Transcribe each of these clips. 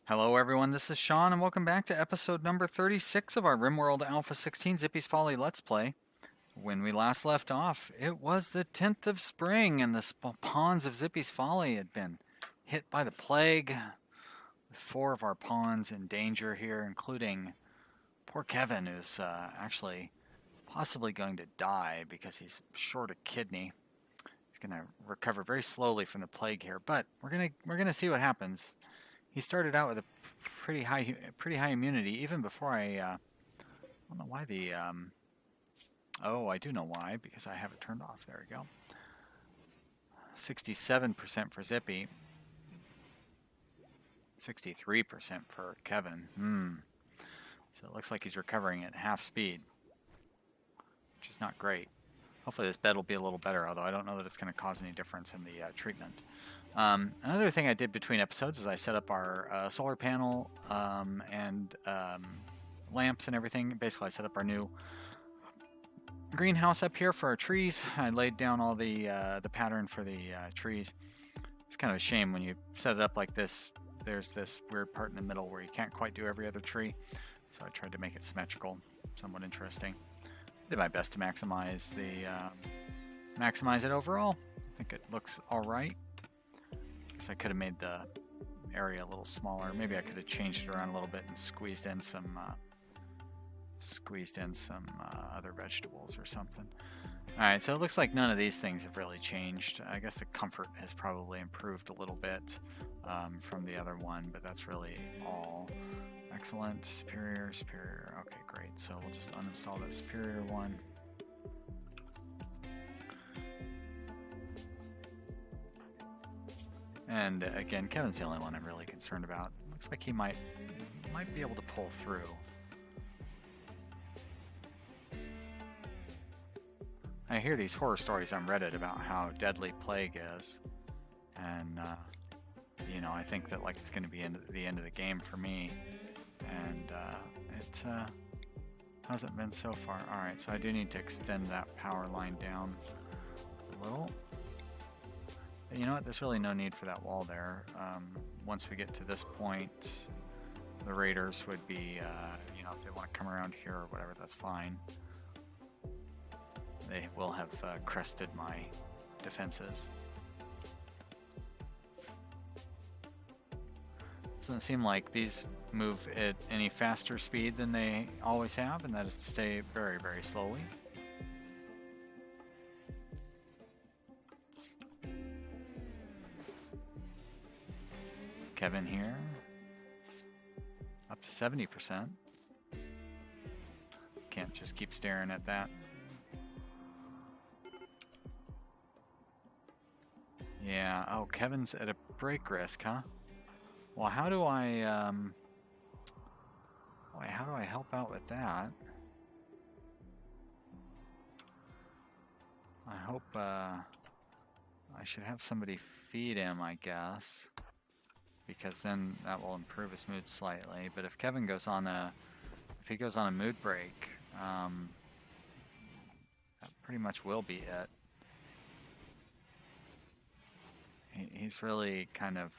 Hello everyone, this is Sean and welcome back to episode number 36 of our Rimworld A16 Zippy's Folly Let's Play. When we last left off, it was the 10th of spring and the pawns of Zippy's Folly had been hit by the plague. With 4 of our pawns in danger here, including poor Kevin, who's actually possibly going to die because he's short a kidney. He's going to recover very slowly from the plague here, but we're gonna see what happens. He started out with a pretty high immunity even before I don't know why the oh, I do know why, because I have it turned off. There we go. 67% for Zippy. 63% for Kevin. So it looks like he's recovering at half speed, which is not great. Hopefully this bed will be a little better, although I don't know that it's going to cause any difference in the treatment. Another thing I did between episodes is I set up our solar panel and lamps and everything. Basically, I set up our new greenhouse up here for our trees. I laid down all the pattern for the trees. It's kind of a shame when you set it up like this. There's this weird part in the middle where you can't quite do every other tree. So I tried to make it symmetrical, somewhat interesting. Did my best to maximize it overall. I think it looks all right. Guess I could have made the area a little smaller. Maybe I could have changed it around a little bit and squeezed in some other vegetables or something. Alright, so it looks like none of these things have really changed. I guess the comfort has probably improved a little bit from the other one, but that's really all. Excellent. Superior. Okay, great. So we'll just uninstall that superior one. And again, Kevin's the only one I'm really concerned about. Looks like he might be able to pull through. I hear these horror stories on Reddit about how deadly plague is, and you know, I think that like it's going to be the end of the game for me, and it hasn't been so far. All right, so I do need to extend that power line down a little. But you know what? There's really no need for that wall there. Once we get to this point, the raiders would be, you know, if they want to come around here or whatever, that's fine. They will have crested my defenses. Doesn't seem like these move at any faster speed than they always have, and that is to stay very, very slowly. Kevin here, up to 70%. Can't just keep staring at that. Yeah, oh, Kevin's at a break risk, huh? Well, how do I help out with that? I hope I should have somebody feed him, I guess, because then that will improve his mood slightly. But if Kevin goes on a mood break, that pretty much will be it. He's really kind of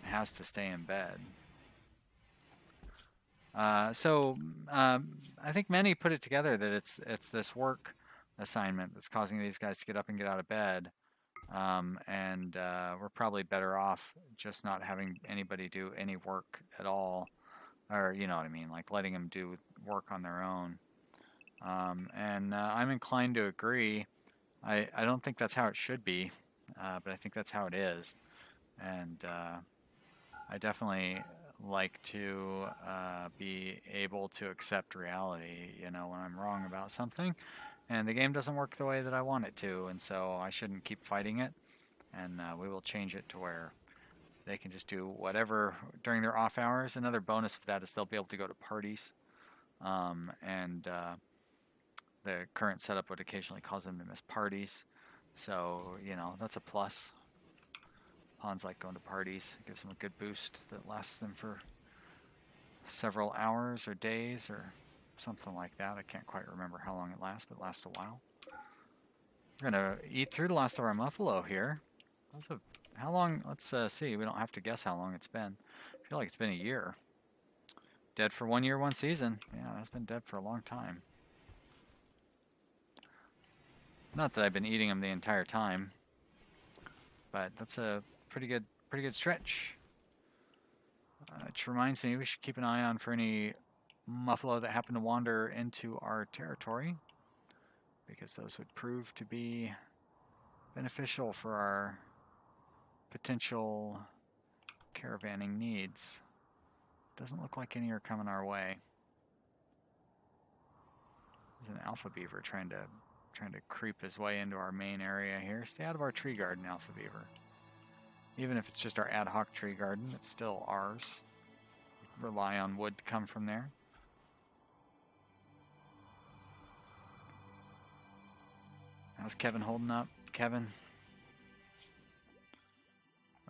has to stay in bed. So I think many put it together that it's this work assignment that's causing these guys to get up and get out of bed, and we're probably better off just not having anybody do any work at all, or you know what I mean, like letting them do work on their own. And I'm inclined to agree. I don't think that's how it should be. But I think that's how it is, and I definitely like to be able to accept reality, you know, when I'm wrong about something, and the game doesn't work the way that I want it to, and so I shouldn't keep fighting it, and we will change it to where they can just do whatever during their off hours. Another bonus of that is they'll be able to go to parties, and the current setup would occasionally cause them to miss parties. So, you know, that's a plus. Pawns like going to parties. It gives them a good boost that lasts them for several hours or days or something like that. I can't quite remember how long it lasts, but it lasts a while. We're going to eat through the last of our muffalo here. That was a How long? Let's see. We don't have to guess how long it's been. I feel like it's been a year. Dead for 1 year, 1 season. Yeah, that's been dead for a long time. Not that I've been eating them the entire time, but that's a pretty good stretch. Which reminds me, we should keep an eye on for any muffalo that happen to wander into our territory, because those would prove to be beneficial for our potential caravanning needs. Doesn't look like any are coming our way. There's an alpha beaver trying to creep his way into our main area here. Stay out of our tree garden, alpha beaver. Even if it's just our ad hoc tree garden, it's still ours. We rely on wood to come from there. How's Kevin holding up? Kevin?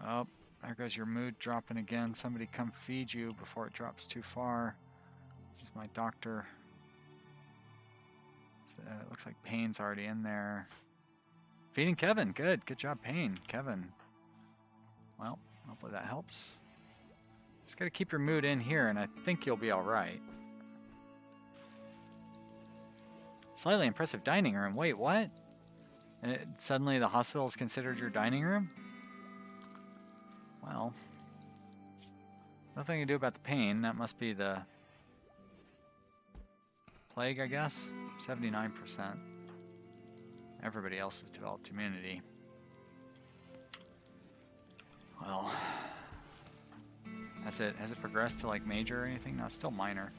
Oh, there goes your mood dropping again. Somebody come feed you before it drops too far. This is my doctor. It looks like Payne's already in there. Feeding Kevin. Good job, Payne. Kevin. Well, hopefully that helps. Just got to keep your mood in here, and I think you'll be all right. Slightly impressive dining room. Wait, what? And suddenly the hospital is considered your dining room? Well, nothing to do about the pain. That must be the plague, I guess. 79%. Everybody else has developed immunity. Well, has it progressed to like major or anything? No, it's still minor.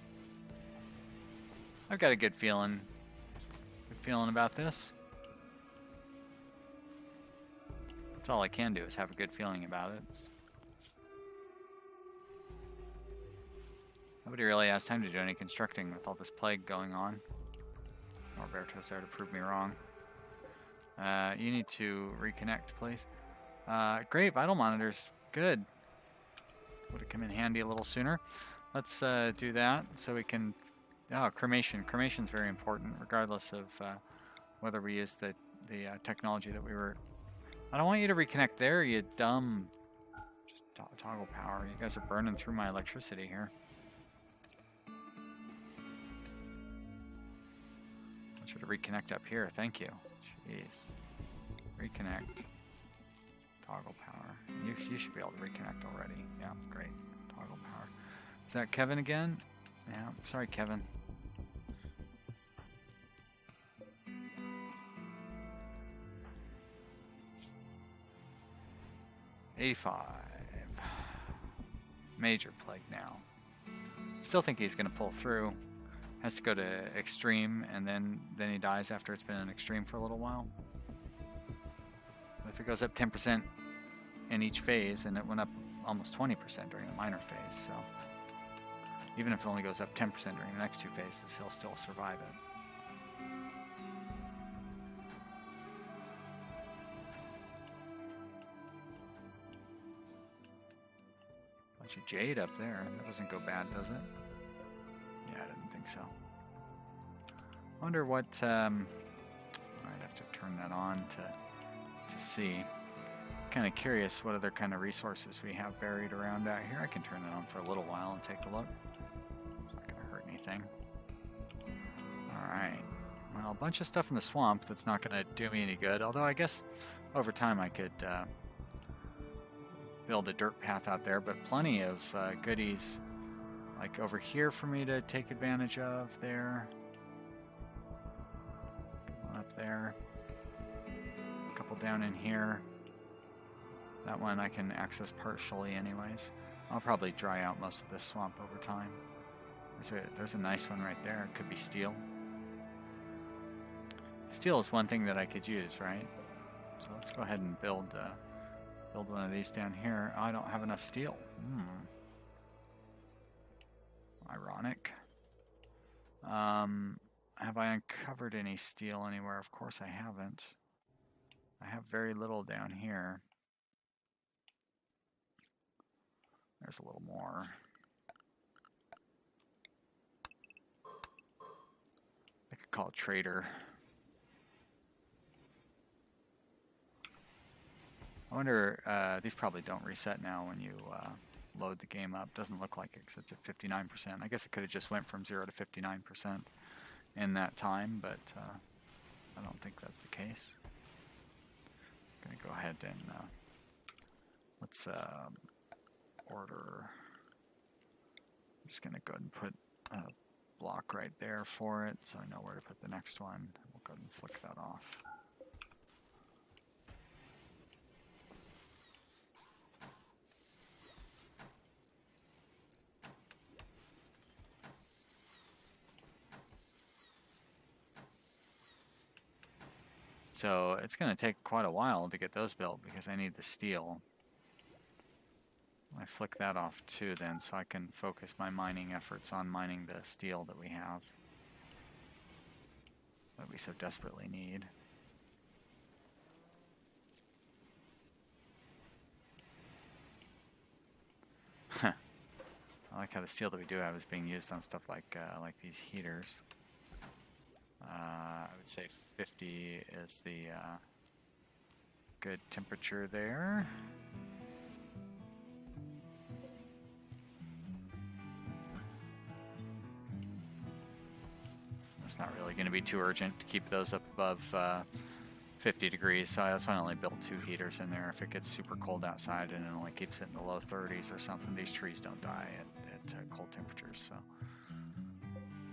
I've got a good feeling about this. That's all I can do is have a good feeling about it. Nobody really has time to do any constructing with all this plague going on. Norberto's there to prove me wrong. You need to reconnect, please. Great, vital monitors. Good. Would have come in handy a little sooner. Let's do that so we can... Oh, cremation. Cremation's very important, regardless of whether we use the technology that we were... I don't want you to reconnect there, you dumb... Just toggle power. You guys are burning through my electricity here. I should have reconnect up here. Thank you. Jeez. Reconnect. Toggle power. You should be able to reconnect already. Yeah, great. Toggle power. Is that Kevin again? Yeah, sorry, Kevin. $85. Major plague now. Still think he's going to pull through. Has to go to extreme, and then he dies after it's been an extreme for a little while. But if it goes up 10% in each phase, and it went up almost 20% during the minor phase, so even if it only goes up 10% during the next 2 phases, he'll still survive it. Bunch of jade up there. That doesn't go bad, does it? Yeah, I didn't think so. I wonder what... I'd have to turn that on to see. Kind of curious what other kind of resources we have buried around out here. I can turn that on for a little while and take a look. It's not going to hurt anything. Alright. Well, a bunch of stuff in the swamp that's not going to do me any good. Although I guess over time I could build a dirt path out there. But plenty of goodies like over here for me to take advantage of there. One up there. A couple down in here. That one I can access partially anyways. I'll probably dry out most of this swamp over time. There's a nice one right there. It could be steel. Steel is one thing that I could use, right? So let's go ahead and build one of these down here. I don't have enough steel. Ironic. Have I uncovered any steel anywhere? Of course I haven't. I have very little down here. There's a little more. I could call it trader. I wonder, these probably don't reset now when you load the game up. Doesn't look like it because it's at 59%. I guess it could have just went from 0 to 59% in that time, but I don't think that's the case. I'm going to go ahead and let's order. I'm just going to go ahead and put a block right there for it so I know where to put the next one. We'll go ahead and flick that off. So it's going to take quite a while to get those built because I need the steel. I flick that off too then so I can focus my mining efforts on mining the steel that we have. That we so desperately need. I like how the steel that we do have is being used on stuff like these heaters. I would say 50 is the good temperature there. It's not really going to be too urgent to keep those up above 50 degrees, so that's why I only built 2 heaters in there. If it gets super cold outside and it only keeps it in the low 30s or something, these trees don't die at cold temperatures, so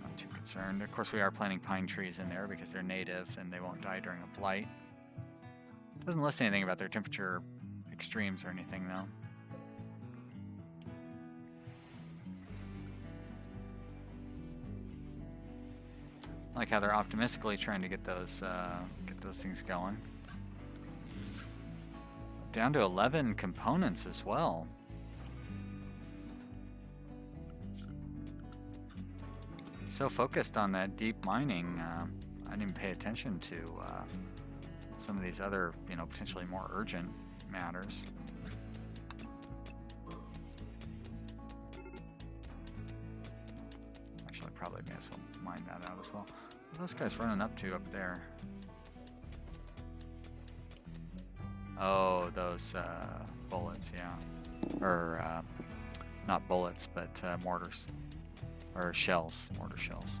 not too concerned. Of course, we are planting pine trees in there because they're native and they won't die during a blight. Doesn't list anything about their temperature extremes or anything, though. I like how they're optimistically trying to get those things going. Down to 11 components as well. So focused on that deep mining, I didn't even pay attention to some of these other, potentially more urgent matters. Actually, probably may as well mine that out as well. What are those guys running up to up there? Oh, those bullets, yeah. Or, not bullets, but mortars. Or shells, mortar shells.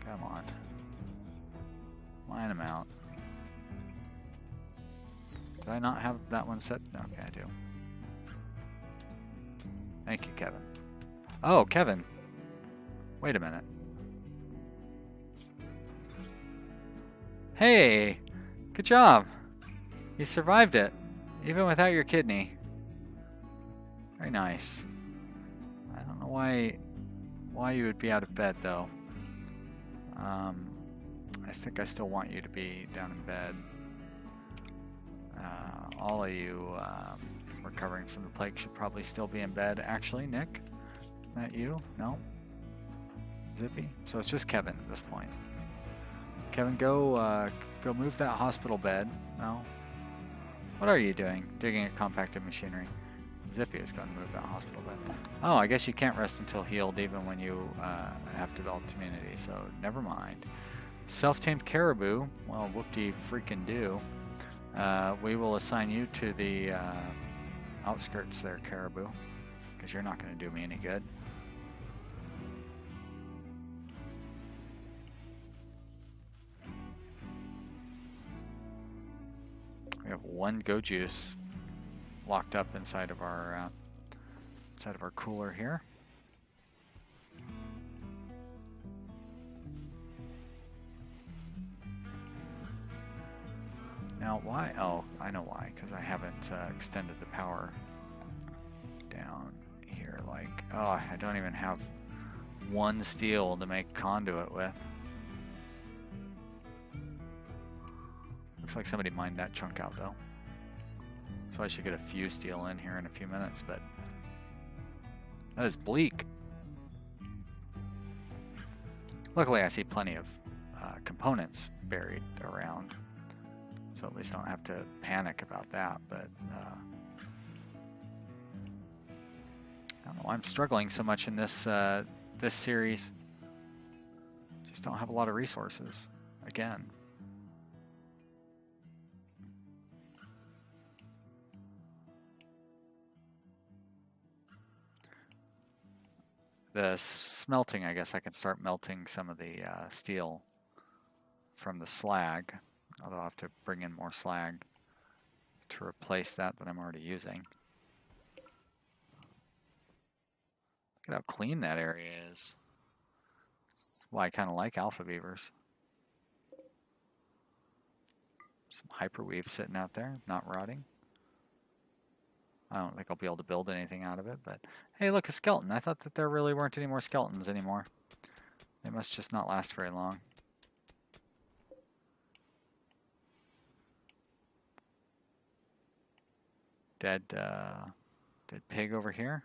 Come on. Line them out. Did I not have that one set? No, okay, I do. Thank you, Kevin. Oh, Kevin. Wait a minute. Hey! Good job! You survived it, even without your kidney. Very nice. I don't know why you would be out of bed, though. I think I still want you to be down in bed. All of you recovering from the plague should probably still be in bed. Actually, Nick, is that you? No? Zippy? So it's just Kevin at this point. Kevin, go move that hospital bed. No? What are you doing? Digging at compacted machinery. Zippy is going to move that hospital bed. Oh, I guess you can't rest until healed even when you have developed immunity, so never mind. Self-tamed caribou. Well, whoop-de freaking do. We will assign you to the outskirts there, caribou, because you're not going to do me any good. We have 1 go juice locked up inside of our cooler here. Now why? Oh, I know why. Because I haven't extended the power down here. Like, oh, I don't even have 1 steel to make conduit with. Looks like somebody mined that chunk out, though. So I should get a few steel in here in a few minutes, but that is bleak. Luckily, I see plenty of components buried around, so at least I don't have to panic about that, but I don't know why I'm struggling so much in this this series. Just don't have a lot of resources. Again. The smelting, I guess I can start melting some of the steel from the slag. Although I'll have to bring in more slag to replace that I'm already using. Look at how clean that area is. That's why I kind of like alpha beavers. Some hyperweave sitting out there, not rotting. I don't think I'll be able to build anything out of it, but hey, look, a skeleton. I thought that there really weren't any more skeletons anymore. They must just not last very long. Dead pig over here.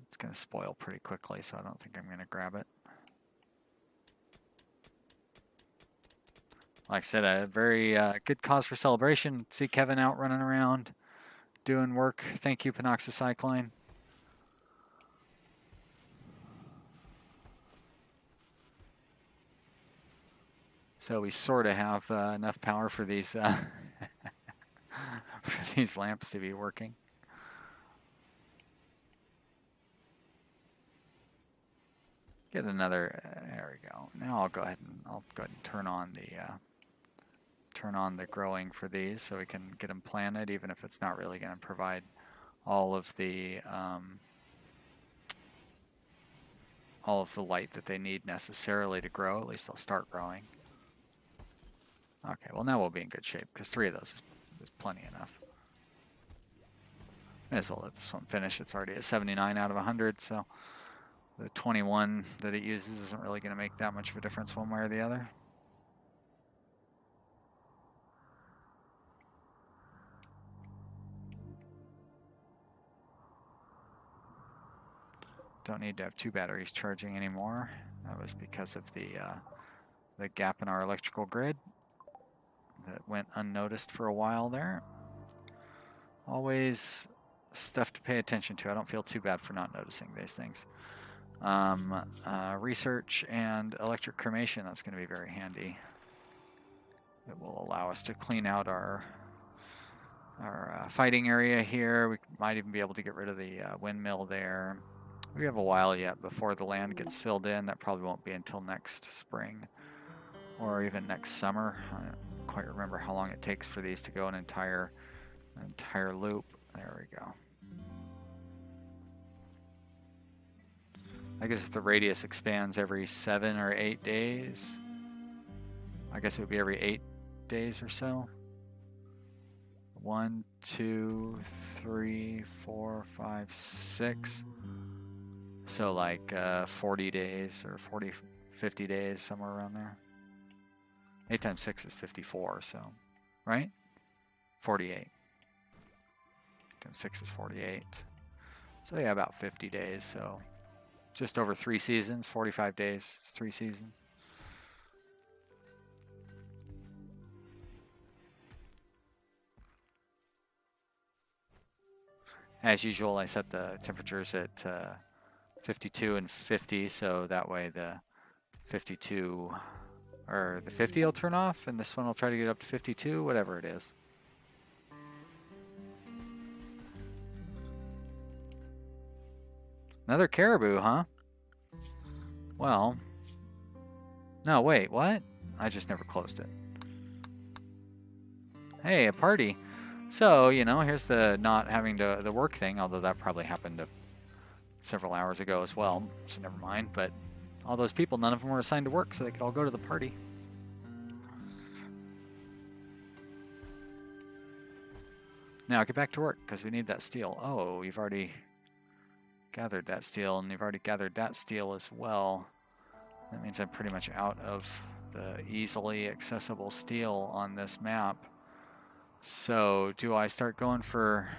It's going to spoil pretty quickly, so I don't think I'm going to grab it. Like I said, a very good cause for celebration. See Kevin out running around doing work. Thank you, Penoxycycline. So we sort of have enough power for these for these lamps to be working. Get another. There we go. Now I'll go ahead and turn on the growing for these so we can get them planted, even if it's not really going to provide all of the light that they need necessarily to grow. At least they'll start growing. Okay, well now we'll be in good shape because 3 of those is plenty enough. May as well let this one finish. It's already at 79 out of 100, so the 21 that it uses isn't really going to make that much of a difference one way or the other. Don't need to have 2 batteries charging anymore. That was because of the gap in our electrical grid that went unnoticed for a while there. Always stuff to pay attention to. I don't feel too bad for not noticing these things. Research and electric cremation, that's going to be very handy. It will allow us to clean out our fighting area here. We might even be able to get rid of the windmill there. We have a while yet before the land gets filled in. That probably won't be until next spring or even next summer. I don't quite remember how long it takes for these to go an entire loop. There we go. I guess if the radius expands every 7 or 8 days, I guess it would be every 8 days or so. 1, 2, 3, 4, 5, 6. So like 40 days or 50 days, somewhere around there. 8 times 6 is 54, so, right? 48. 8 times 6 is 48. So yeah, about 50 days, so just over 3 seasons, 45 days, 3 seasons. As usual, I set the temperatures at 52 and 50, so that way the 52 or the 50 will turn off, and this one will try to get up to 52, whatever it is. Another caribou, huh? Well, no, wait, what? I just never closed it. Hey, a party. So, you know, here's the not having the work thing, although that probably happened several hours ago as well, so never mind. But all those people, none of them were assigned to work, so they could all go to the party. Now get back to work, because we need that steel. Oh, you've already gathered that steel, and you've already gathered that steel as well. That means I'm pretty much out of the easily accessible steel on this map. So, do I start going for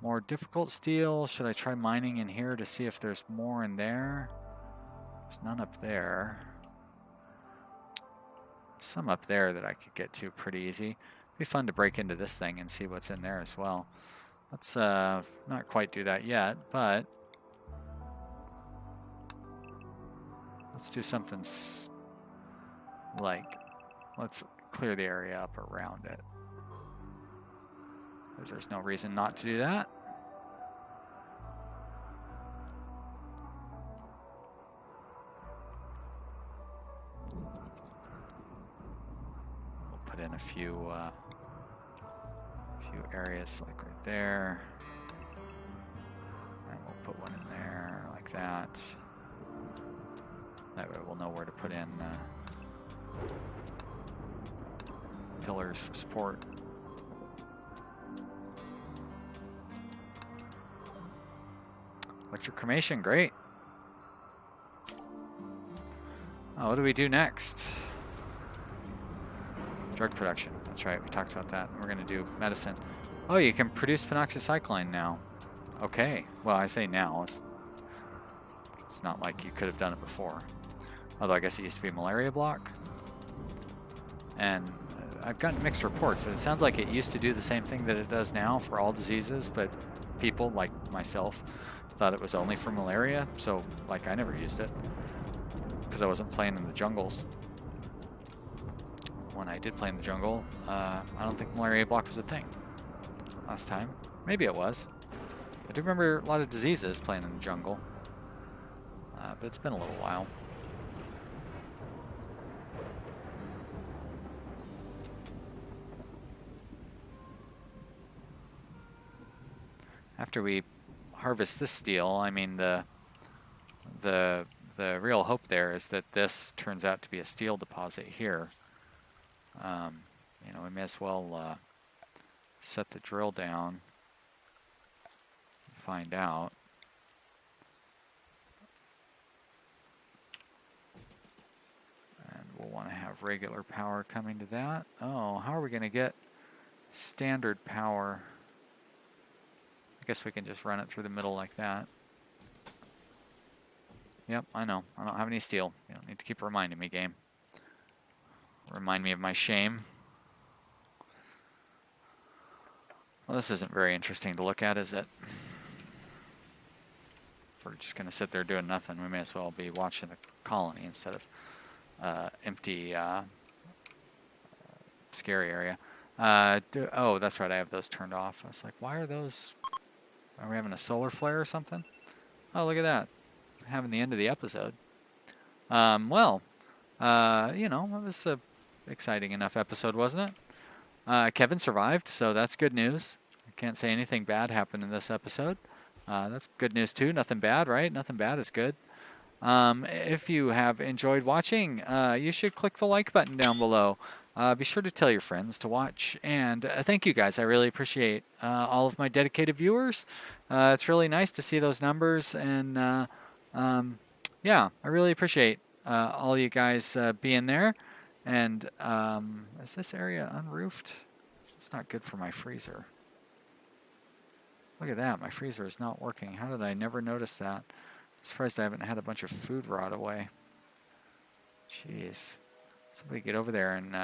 more difficult steel? Should I try mining in here to see if there's more in there? There's none up there. Some up there that I could get to pretty easy. It'd be fun to break into this thing and see what's in there as well. Let's not quite do that yet, but Let's do something like, let's clear the area up around it. Because there's no reason not to do that. We'll put in a few areas like right there. And we'll put one in there like that. That way we'll know where to put in pillars for support. Electric cremation, great. Oh, what do we do next? Drug production, that's right, we talked about that. We're gonna do medicine. Oh, you can produce penoxycycline now. Okay, well I say now, it's not like you could have done it before. Although I guess it used to be a malaria block. And I've gotten mixed reports, but it sounds like it used to do the same thing that it does now for all diseases, but people like myself thought it was only for malaria, so like I never used it because I wasn't playing in the jungles. When I did play in the jungle, I don't think malaria block was a thing last time. Maybe it was. I do remember a lot of diseases playing in the jungle, but it's been a little while. After we harvest this steel, I mean the real hope there is that this turns out to be a steel deposit here. You know, we may as well set the drill down and find out. And we'll want to have regular power coming to that. Oh, how are we going to get standard power? I guess we can just run it through the middle like that. Yep, I know. I don't have any steel. You don't need to keep reminding me, game. Remind me of my shame. Well, this isn't very interesting to look at, is it? If we're just going to sit there doing nothing, we may as well be watching the colony instead of empty, scary area. Oh, that's right, I have those turned off. I was like, why are those... Are we having a solar flare or something? Oh, look at that. Having the end of the episode. Well, you know, it was a exciting enough episode, wasn't it? Kevin survived, so that's good news. I can't say anything bad happened in this episode. That's good news too. Nothing bad, right? Nothing bad is good. If you have enjoyed watching, you should click the like button down below. Be sure to tell your friends to watch. And thank you guys. I really appreciate all of my dedicated viewers. It's really nice to see those numbers. And yeah, I really appreciate all you guys being there. And is this area unroofed? It's not good for my freezer. Look at that. My freezer is not working. How did I never notice that? I'm surprised I haven't had a bunch of food rot away. Jeez. Somebody get over there and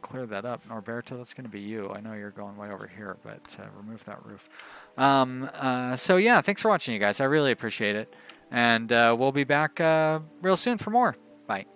clear that up. Norberto, that's going to be you. I know you're going way over here, but remove that roof. So yeah, thanks for watching, you guys. I really appreciate it. And we'll be back real soon for more. Bye.